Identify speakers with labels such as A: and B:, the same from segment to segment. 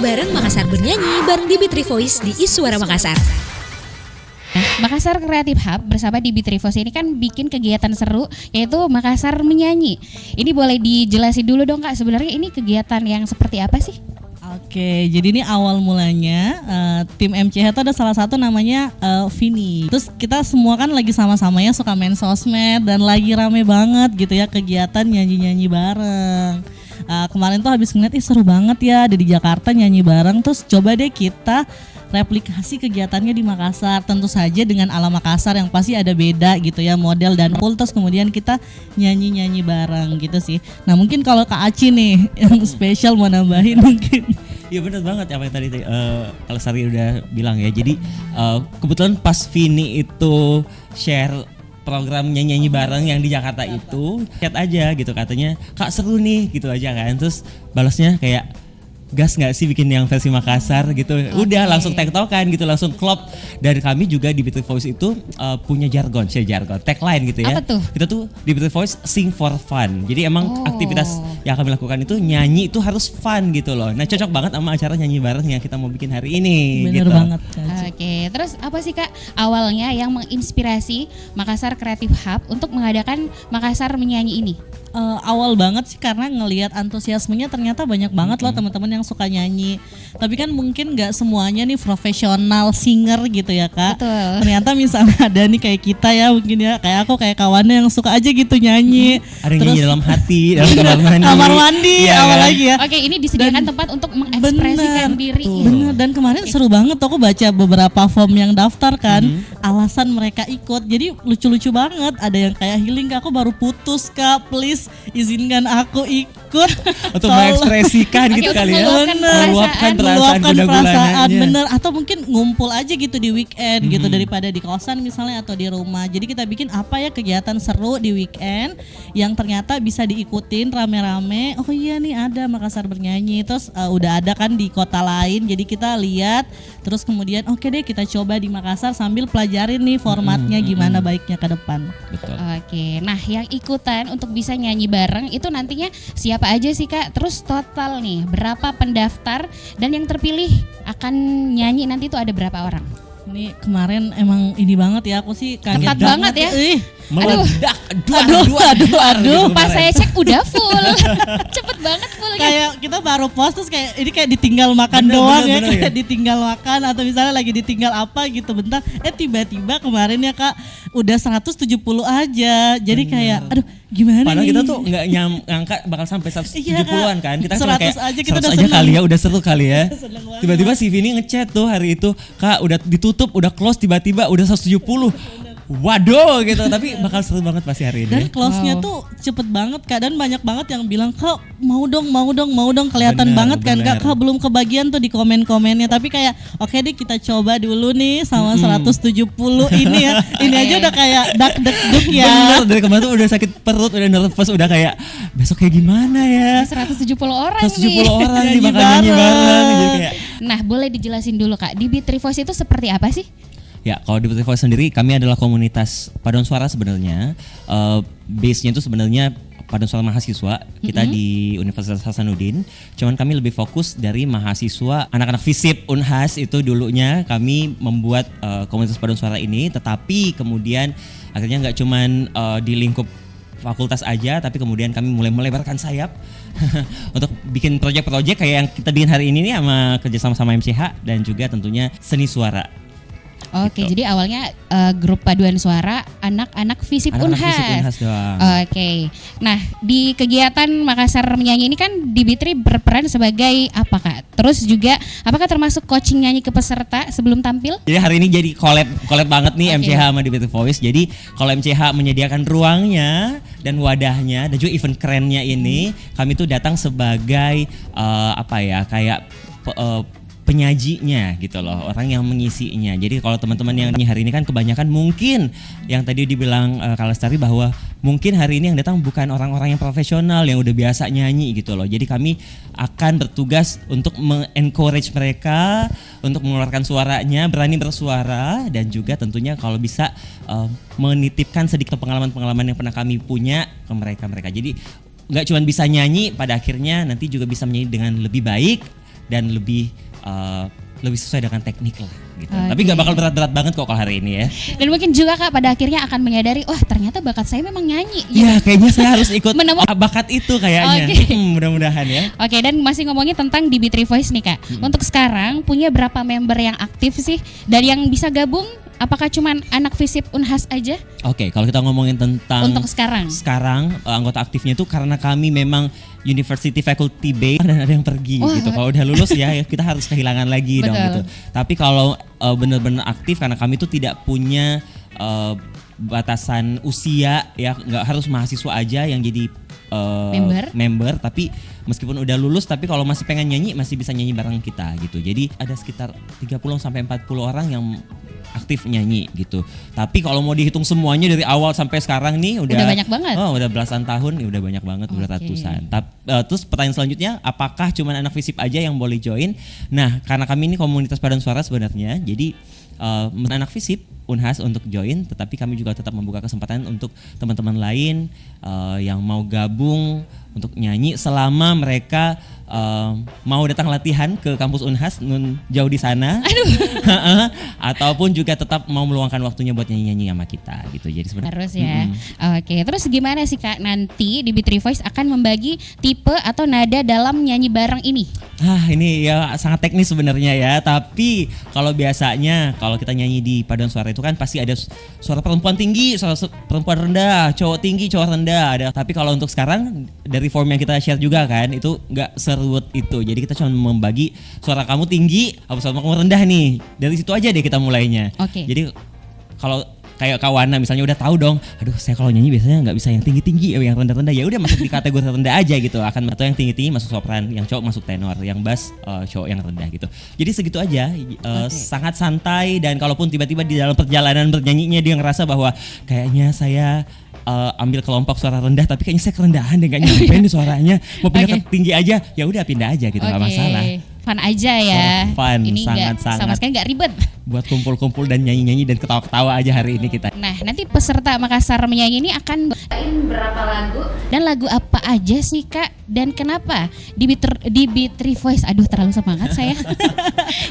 A: bareng Makassar bernyanyi bareng di Bitri Voice di Iswara Makassar.
B: Makassar Creative Hub bersama di Bitri Voice ini kan bikin kegiatan seru yaitu Makassar menyanyi. Ini boleh dijelasin dulu dong Kak, sebenarnya ini kegiatan yang seperti apa sih?
C: Oke, jadi ini awal mulanya tim MCH itu ada salah satu namanya Vini. Terus kita semua kan lagi sama-sama ya suka main sosmed dan lagi rame banget gitu ya kegiatan nyanyi-nyanyi bareng. Kemarin tuh habis ngeliat seru banget ya ada di Jakarta nyanyi bareng. Terus coba deh kita replikasi kegiatannya di Makassar, tentu saja dengan ala Makassar yang pasti ada beda gitu ya model dan full, terus kemudian kita nyanyi-nyanyi bareng gitu sih. Nah mungkin kalau Kak Aci nih yang spesial mau nambahin mungkin.
D: Iya benar banget apa yang tadi Kalestari udah bilang ya. Jadi kebetulan pas Vini itu share program nyanyi bareng yang di Jakarta itu, chat aja gitu katanya, Kak seru nih gitu aja kan. Terus balasnya kayak gas nggak sih bikin yang versi Makassar gitu. Udah langsung tektokan gitu, langsung klop. Dan kami juga di Bitri Voice itu punya jargon, tagline gitu ya.
B: Apa tuh?
D: Kita tuh di Bitri Voice sing for fun. Jadi emang aktivitas yang kami lakukan itu nyanyi itu harus fun gitu loh. Nah cocok banget sama acara nyanyi bareng yang kita mau bikin hari ini.
C: Bener
D: gitu.
C: banget.
B: Oke, terus apa sih Kak awalnya yang menginspirasi Makassar Creative Hub untuk mengadakan Makassar menyanyi ini?
C: Awal banget sih karena ngelihat antusiasmenya ternyata banyak banget loh teman-teman yang suka nyanyi. Tapi kan mungkin nggak semuanya nih profesional singer gitu ya Kak.
B: Betul.
C: Ternyata misalnya ada nih kayak kita ya mungkin ya kayak aku kayak kawannya yang suka aja gitu nyanyi.
D: Ada yang nyanyi dalam hati, dalam kamar mandi.
C: Kamar mandi,
D: Iya,
C: awal
D: kan?
C: lagi ya.
B: Oke, ini disediakan tempat untuk mengekspresikan diri.
C: Bener, dan kemarin seru banget aku baca beberapa form yang daftar kan, alasan mereka ikut, jadi lucu-lucu banget. Ada yang kayak healing, aku baru putus Kak, please izinkan aku ikut.
D: Untuk
C: Tolong.
D: mengekspresikan gitu
B: Oke,
D: kali
B: untuk
D: ya.
B: meluapkan
D: Meluapkan
C: Meluapkan perasaan,
D: guna-gunanya.
C: bener. Atau mungkin ngumpul aja gitu di weekend gitu daripada di kosan misalnya atau di rumah. Jadi kita bikin apa ya kegiatan seru di weekend yang ternyata bisa diikutin rame-rame. Oh iya nih ada Makassar bernyanyi. Terus udah ada kan di kota lain. Jadi kita lihat terus kemudian oke deh kita coba di Makassar sambil pelajarin nih formatnya gimana baiknya ke depan.
D: Betul.
B: Oke, nah yang ikutan untuk bisa nyanyi bareng itu nantinya siapa aja sih Kak? Terus total nih berapa pendaftar dan yang terpilih akan nyanyi nanti itu ada berapa orang?
C: Ini kemarin emang ini banget ya, aku sih kaget
B: Ketat banget ya.
D: Meledak.
C: Aduh.
B: Pas saya cek udah full. Cepet banget full kan?
C: Kayak kita baru post terus kayak ini kayak ditinggal makan
D: Bener,
C: doang
D: bener,
C: ya,
D: bener,
C: kayak
D: ya.
C: ditinggal makan atau misalnya lagi ditinggal apa gitu bentar. Tiba-tiba kemarin ya Kak udah 170 aja. Jadi kayak aduh gimana
D: Padahal
C: nih?
D: kita tuh nggak ngangka bakal sampai 170-an kan. Kita kan
C: 100
D: kayak
C: aja kita
D: 100
C: udah
D: aja
C: seneng.
D: kali ya, udah seru kali ya.
C: Seneng banget.
D: Tiba-tiba si Vini ngechat tuh hari itu, Kak udah ditutup, udah close, tiba-tiba udah 170. Waduh gitu, tapi bakal seru banget pasti hari ini.
C: Dan close-nya tuh cepet banget Kak, dan banyak banget yang bilang Kak mau dong kelihatan
D: Bener,
C: banget kan
D: bener.
C: Kak belum kebagian tuh di komen-komennya, tapi kayak oke deh kita coba dulu nih sama 170 ini ya, ini aja udah kayak dak-dek ya.
D: Bener, dari kemarin tuh udah sakit perut, udah nervous, udah kayak besok kayak gimana ya.
B: 170 orang
D: 170
B: nih.
D: orang nih
C: Nyanyi
D: bakal nyanyi
C: bareng.
D: bareng. Jadi kayak
B: Nah boleh dijelasin dulu Kak, di Bitri Voice itu seperti apa sih?
D: ya, kalau di Bitri Voice sendiri kami adalah komunitas paduan suara sebenarnya. Base-nya itu sebenarnya paduan suara mahasiswa kita di Universitas Hasanuddin. Cuman kami lebih fokus dari mahasiswa anak-anak FISIP Unhas itu dulunya kami membuat komunitas paduan suara ini. Tetapi kemudian akhirnya nggak cuman di lingkup fakultas aja, tapi kemudian kami mulai melebarkan sayap untuk bikin proyek-proyek kayak yang kita bikin hari ini nih sama kerjasama sama MCH dan juga tentunya seni suara.
B: Oke,
D: Gitu.
B: jadi awalnya grup paduan suara anak-anak FISIP
D: Anak-anak FISIP
B: Unhas.
D: Unhas doang.
B: Oke, nah di kegiatan Makassar menyanyi ini kan di Bitri berperan sebagai apa Kak? Terus juga apakah termasuk coaching nyanyi ke peserta sebelum tampil?
D: Jadi hari ini jadi collab banget nih
B: Oke.
D: MCH sama di Bitri Voice. Jadi kalau MCH menyediakan ruangnya dan wadahnya dan juga event kerennya ini, kami tuh datang sebagai penyajinya gitu loh, orang yang mengisinya. Jadi kalau teman-teman yang hari ini kan kebanyakan mungkin yang tadi dibilang Kalestari bahwa mungkin hari ini yang datang bukan orang-orang yang profesional yang udah biasa nyanyi gitu loh. Jadi kami akan bertugas untuk encourage mereka untuk mengeluarkan suaranya, berani bersuara, dan juga tentunya kalau bisa menitipkan sedikit pengalaman-pengalaman yang pernah kami punya ke mereka. Jadi nggak cuma bisa nyanyi, pada akhirnya nanti juga bisa menyanyi dengan lebih baik dan lebih sesuai dengan teknik lah gitu.
B: Oke.
D: Tapi nggak bakal berat-berat banget kok kalau hari ini ya.
B: Dan mungkin juga Kak pada akhirnya akan menyadari, wah ternyata bakat saya memang nyanyi.
D: Ya kayaknya saya harus ikut
B: Menemukan
D: bakat itu kayaknya.
B: Oke.
D: Mudah-mudahan ya.
B: Oke, dan masih ngomongin tentang Dimitri Voice nih Kak. Untuk sekarang punya berapa member yang aktif sih? Dan yang bisa gabung apakah cuman anak FISIP Unhas aja
D: Oke, kalau kita ngomongin tentang
B: untuk sekarang?
D: anggota aktifnya itu karena kami memang university faculty based dan ada yang pergi gitu. Kalau udah lulus ya kita harus kehilangan lagi dong
B: Betul.
D: gitu. Tapi kalau benar-benar aktif karena kami tuh tidak punya batasan usia ya, nggak harus mahasiswa aja yang jadi member, tapi meskipun udah lulus tapi kalau masih pengen nyanyi masih bisa nyanyi bareng kita gitu. Jadi ada sekitar 30 sampai 40 orang yang aktif nyanyi gitu. Tapi kalau mau dihitung semuanya dari awal sampai sekarang nih udah
B: banyak banget.
D: Oh, udah belasan tahun, ya udah banyak banget, udah
B: Oke.
D: ratusan. Terus pertanyaan selanjutnya, apakah cuma anak FISIP aja yang boleh join? Nah, karena kami ini komunitas paduan suara sebenarnya, jadi anak FISIP Unhas untuk join, tetapi kami juga tetap membuka kesempatan untuk teman-teman lain yang mau gabung untuk nyanyi selama mereka mau datang latihan ke kampus Unhas jauh di sana. Ataupun juga tetap mau meluangkan waktunya buat nyanyi-nyanyi sama kita gitu. Jadi sebenarnya
B: Harus ya. Oke, terus gimana sih Kak nanti Dimitri Voice akan membagi tipe atau nada dalam nyanyi bareng ini?
D: Ini ya sangat teknis sebenarnya ya. Tapi kalau biasanya kalau kita nyanyi di paduan suara itu kan pasti ada suara perempuan tinggi, suara perempuan rendah, cowok tinggi, cowok rendah ada. Tapi kalau untuk sekarang dari form yang kita share juga kan itu nggak seruwet itu. Jadi kita cuma membagi suara kamu tinggi, suara kamu rendah nih. Dari situ aja deh kita mulainya.
B: Oke.
D: Jadi kalau kayak Kawana misalnya udah tahu dong, aduh saya kalau nyanyi biasanya nggak bisa yang tinggi-tinggi, yang rendah-rendah, ya udah masuk di kategori rendah aja gitu. Atau yang tinggi-tinggi masuk sopran, yang cowok masuk tenor, yang bass cowok yang rendah gitu. Jadi segitu aja, sangat santai. Dan kalaupun tiba-tiba di dalam perjalanan bernyanyinya dia ngerasa bahwa kayaknya saya ambil kelompok suara rendah tapi kayaknya saya kerendahan deh, nggak nyampe nih suaranya, mau pindah ke tinggi aja, ya udah pindah aja gitu, nggak masalah.
B: Fun aja ya.
D: Fun,
B: Ini
D: sangat-sangat.
B: sama sekali nggak ribet.
D: Buat kumpul-kumpul dan nyanyi-nyanyi dan ketawa-ketawa aja hari ini kita.
B: Nah, nanti peserta Makassar menyanyi ini akan berapa lagu dan lagu apa aja sih Kak? Dan kenapa Dimitri Voice? Aduh, terlalu semangat saya.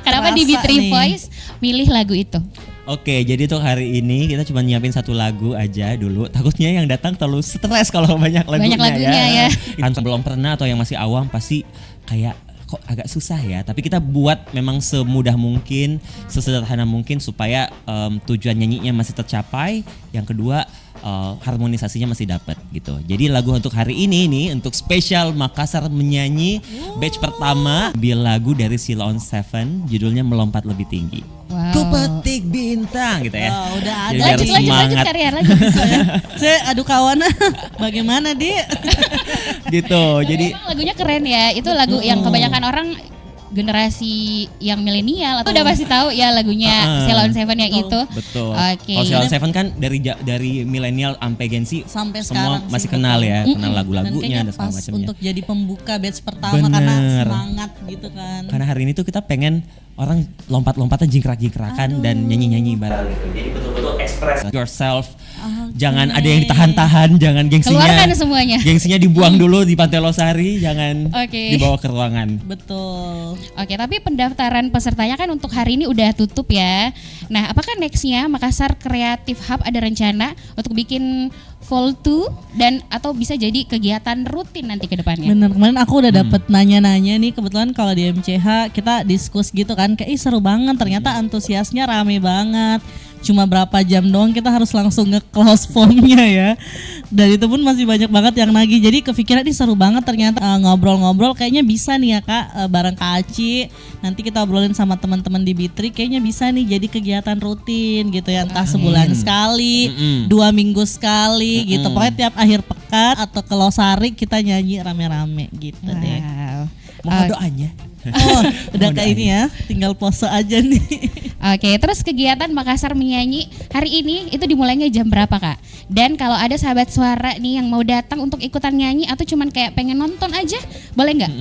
B: Kenapa
C: Terasa
B: Dimitri
C: nih.
B: Voice milih lagu itu?
D: Oke, jadi untuk hari ini kita cuma nyiapin satu lagu aja dulu. Takutnya yang datang terlalu stres kalau banyak lagunya,
B: Banyak lagunya ya.
D: Kan belum pernah atau yang masih awam pasti kayak kok agak susah ya. Tapi kita buat memang semudah mungkin, sesederhana mungkin supaya tujuan nyanyinya masih tercapai. Yang kedua harmonisasinya masih dapat gitu. Jadi lagu untuk hari ini nih untuk spesial Makassar menyanyi batch pertama, ambil lagu dari Sheila on 7, judulnya Melompat Lebih Tinggi.
B: Wow.
D: Ku petik bintang gitu ya.
C: Oh, udah
D: Jadi
C: ada.
D: biar
B: Lanjut
D: semangat
B: karya lanjut.
C: Saya aduh Kawana, bagaimana Di?
D: gitu. Jadi
B: Emang lagunya keren ya. Itu lagu yang kebanyakan orang generasi yang milenial atau udah pasti tahu ya lagunya Sheila on 7 yang itu.
D: betul.
B: Oke.
D: Kalau Sheila on 7 kan dari milenial sampai Gen Z
C: Sampai
D: semua
C: sekarang
D: masih
C: sih,
D: kenal
C: betul.
D: ya, kenal
C: Dan
D: lagu-lagunya
C: kayaknya
D: dan segala
C: pas
D: macamnya.
C: untuk jadi pembuka batch pertama karena
D: Bener.
C: semangat gitu kan.
D: Karena hari ini tuh kita pengen orang lompat-lompatan jingkrak-jingkrakan dan nyanyi-nyanyi bareng gitu. Jadi betul-betul express yourself. Jangan ada yang ditahan-tahan, jangan gengsinya.
B: Keluarkan semuanya.
D: Gengsinya dibuang dulu di Pantai Losari, jangan
B: Oke.
D: dibawa ke ruangan.
C: Betul.
B: Oke, tapi pendaftaran pesertanya kan untuk hari ini udah tutup ya. Nah, apakah nextnya Makassar Creative Hub ada rencana untuk bikin Vol 2 dan atau bisa jadi kegiatan rutin nanti ke depannya?
C: Bener, kemarin aku udah dapet nanya-nanya nih, kebetulan kalau di MCH kita diskus gitu kan, kayak seru banget, ternyata antusiasnya rame banget. Cuma berapa jam doang kita harus langsung nge-close formnya ya. Dan itu pun masih banyak banget yang nagih. Jadi kepikiran ini seru banget ternyata, ngobrol-ngobrol kayaknya bisa nih ya Kak, bareng Kak Aci. Nanti kita obrolin sama teman-teman di Bitri, kayaknya bisa nih jadi kegiatan rutin gitu ya, entah sebulan sekali, 2 minggu sekali gitu. Pokoknya tiap akhir pekan atau ke Losari kita nyanyi rame-rame gitu deh.
B: Wow.
D: Mohon doanya.
C: Oh, udah kayak ini ya, tinggal pose aja nih.
B: Oke, terus kegiatan Makassar menyanyi hari ini itu dimulainya jam berapa Kak? Dan kalau ada sahabat suara nih yang mau datang untuk ikutan nyanyi atau cuman kayak pengen nonton aja, boleh nggak?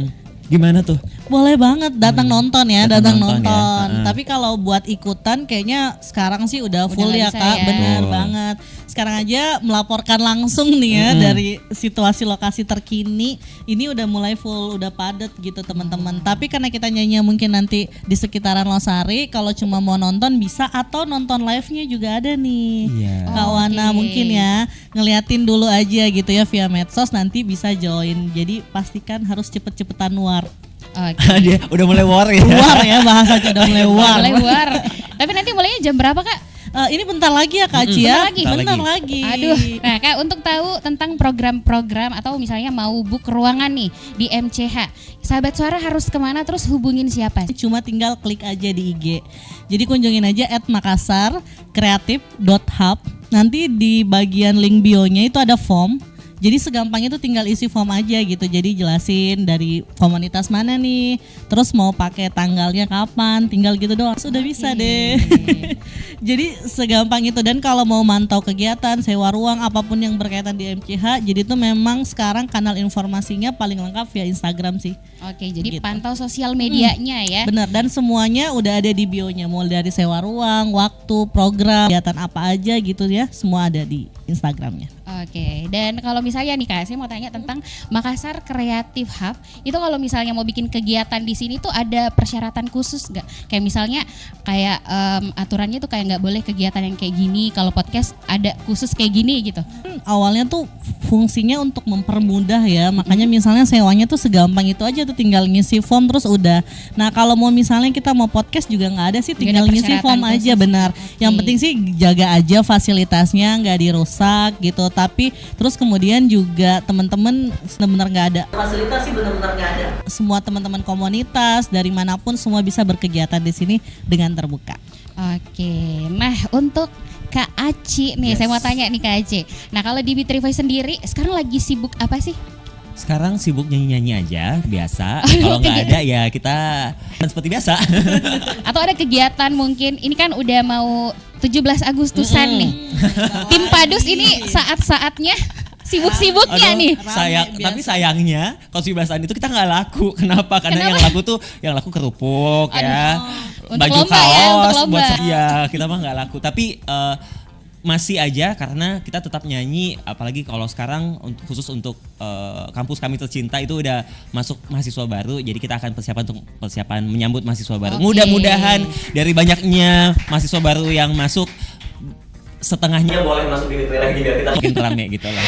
D: Gimana tuh?
C: Boleh banget datang nonton ya,
D: Datang
C: datang
D: nonton
C: nonton.
D: ya.
C: Tapi kalau buat ikutan kayaknya sekarang sih udah full
B: nggak
C: ya
B: bisa
C: Kak,
B: ya.
C: bener
D: Betul.
C: banget. sekarang aja melaporkan langsung nih ya dari situasi lokasi terkini. Ini udah mulai full, udah padat gitu teman-teman. Tapi karena kita nyanyi mungkin nanti di sekitaran Losari, kalau cuma mau nonton bisa, atau nonton live-nya juga ada nih.
D: Iya.
C: Kak Wana
B: Oke.
C: mungkin ya ngeliatin dulu aja gitu ya via medsos, nanti bisa join. Jadi pastikan harus cepet-cepetan war.
B: Oke.
D: Dia udah mulai war ya.
C: War ya bahasanya, udah mulai war.
B: Mulai war. Tapi nanti mulainya jam berapa Kak?
C: Ini bentar lagi ya Kak Ci ya.
B: Bentar
C: Bentar lagi.
B: Aduh, nah Kak, untuk tahu tentang program-program atau misalnya mau book ruangan nih di MCH, Sahabat Suara harus kemana, terus hubungin siapa?
C: Cuma tinggal klik aja di IG. Jadi kunjungin aja @makassarkreatif.hub. Nanti di bagian link bio-nya itu ada form. Jadi segampang itu tinggal isi form aja gitu. Jadi jelasin dari komunitas mana nih, terus mau pakai tanggalnya kapan, tinggal gitu doang. Sudah bisa deh. Jadi segampang itu. Dan kalau mau mantau kegiatan, sewa ruang, apapun yang berkaitan di MCH, jadi itu memang sekarang kanal informasinya paling lengkap via Instagram sih.
B: Oke, jadi
C: Gitu.
B: pantau sosial medianya ya.
C: Bener, dan semuanya udah ada di bio-nya. Mulai dari sewa ruang, waktu, program, kegiatan apa aja gitu ya, semua ada di Instagramnya.
B: Oke, dan kalau misalnya nih Kak, saya mau tanya tentang Makassar Creative Hub. Itu kalau misalnya mau bikin kegiatan di sini tuh ada persyaratan khusus nggak? Kayak misalnya kayak aturannya tuh kayak nggak boleh kegiatan yang kayak gini. Kalau podcast ada khusus kayak gini gitu.
C: Awalnya tuh fungsinya untuk mempermudah ya, makanya misalnya sewanya tuh segampang itu aja tuh, tinggal ngisi form terus udah. Nah kalau mau misalnya kita mau podcast juga nggak ada sih,
B: Nggak
C: tinggal
B: ada
C: ngisi
B: persyaratan
C: form aja,
B: khusus.
C: benar. Yang
B: Oke.
C: penting sih jaga aja fasilitasnya nggak dirusak gitu. Tapi terus kemudian juga teman-teman benar-benar nggak ada fasilitas sih, benar-benar nggak ada. Semua teman-teman komunitas dari manapun semua bisa berkegiatan di sini dengan terbuka.
B: Oke, nah untuk Kak Aci nih, saya mau tanya nih Kak Aci. Nah kalau di Bitri Voice sendiri sekarang lagi sibuk apa sih?
D: Sekarang sibuk nyanyi-nyanyi aja biasa. Kalau nggak ada ya kita seperti biasa.
B: Atau ada kegiatan mungkin, ini kan udah mau 17 Agustusan nih. Tim Padus ini saat-saatnya sibuk-sibuknya
D: Aduh,
B: nih.
D: tapi sayangnya kalau 17-an itu kita nggak laku. Kenapa? Karena yang laku kerupuk ya,
B: Untuk
D: baju
B: lomba ya, untuk
D: kaos
B: lomba.
D: buat kita mah nggak laku. Tapi masih aja karena kita tetap nyanyi, apalagi kalau sekarang khusus untuk kampus kami tercinta itu udah masuk mahasiswa baru, jadi kita akan persiapan menyambut mahasiswa baru.
B: Oke.
D: Mudah-mudahan dari banyaknya mahasiswa baru yang masuk, setengahnya boleh masuk di Bitri lagi biar kita makin rame gitu lah.